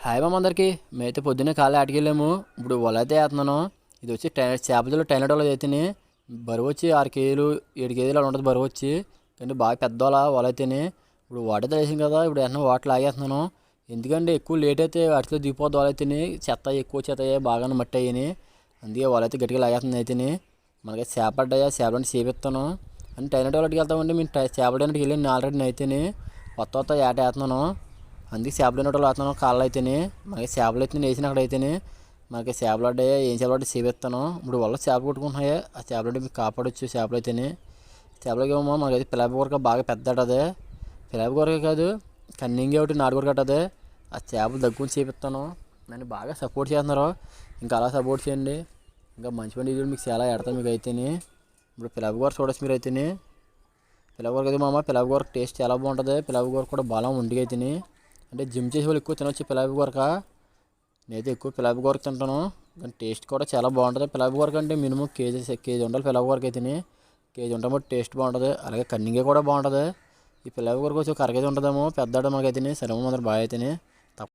Hi మామ అందరికి. మేమైతే పొద్దున్నే కాళ్ళు ఆటకెళ్ళాము. ఇప్పుడు వల అయితే వేస్తున్నాను. ఇది వచ్చి చేపల టైలెట్ వల అయితేనే బరువు వచ్చి 6 కేజీలు 7 కేజీలు అలా ఉంటుంది బరువు వచ్చి. కానీ బాగా పెద్ద వల అయితేనే ఇప్పుడు వాటర్ వేసాం కదా. ఇప్పుడు వెంటనే వాటర్ లాగేస్తున్నాను. ఎందుకంటే ఎక్కువ లేట్ అయితే వాటిలో దిగిపోద్ది వల అయితేనే. ఎక్కువ చెత్త అయ్యాయి, బాగా మట్టి అయ్యి. అందుకే వల అయితే గట్టిగా లాగేస్తుంది అయితేనే. మనకి చేప పడ్డాయా, చేపలని చేపిస్తాను అని టైలెట్ వాళ్ళకి వెళ్తామంటే మేము చేపల టైలెట్కి వెళ్ళి ఆల్రెడీ అయితేనే కొత్త ఏట వేస్తున్నాను. అందుకే చేపలు నోటలు వేస్తున్నాను కాళ్ళు అయితేనే. మనకి చేపలు అయితే వేసిన అక్కడ అయితేనే మనకి చేపలు పడ్డాయి. ఏం చేపలు పడ్డాయి చేపిస్తాను. ఇప్పుడు వల్ల చేపలు కొట్టుకుంటున్నాయి. ఆ చేపలు అంటే మీకు కాపాడొచ్చు. చేపలు అయితేనే చేపలకి ఏమో మనకైతే పిల్లప కూరక బాగా పెద్ద అదే. పిల్లప కూరక కాదు, కన్నింగి ఒకటి నాటుకూర కట్టదే. ఆ చేపలు దగ్గుని చేపిస్తాను. నన్ను బాగా సపోర్ట్ చేస్తున్నారు. ఇంకా అలా సపోర్ట్ చేయండి. ఇంకా మంచి పని ఇది మీకు చాలా ఎడతాను మీకు అయితేనే. ఇప్పుడు పిల్లప కూర చూడొచ్చు మీరు అయితేనే. పిల్లప కూర అయితే మామ, పిల్లప కూర టేస్ట్ చాలా బాగుంటుంది. పిల్లప కూర కూడా బలం ఒంటికి అయితేనే. అంటే జిమ్ చేసే వాళ్ళు ఎక్కువ తినొచ్చు పిల్లప కూరక. నేనైతే ఎక్కువ పిల్లప కూర తింటాను. కానీ టేస్ట్ కూడా చాలా బాగుంటుంది. పిల్లప కూర కంటే మినిమం కేజీ ఉండాలి. పిల్లప కూరకి అయితేనే కేజీ ఉంటాం బట్టి టేస్ట్ బాగుంటుంది. అలాగే కన్నింగే కూడా బాగుంటుంది. ఈ పిల్లప కూరకు వచ్చి ఒక అరకేజీ ఉంటుందేమో పెద్ద మనకైతేనే. సరే అందరూ బాగా అయితేనే.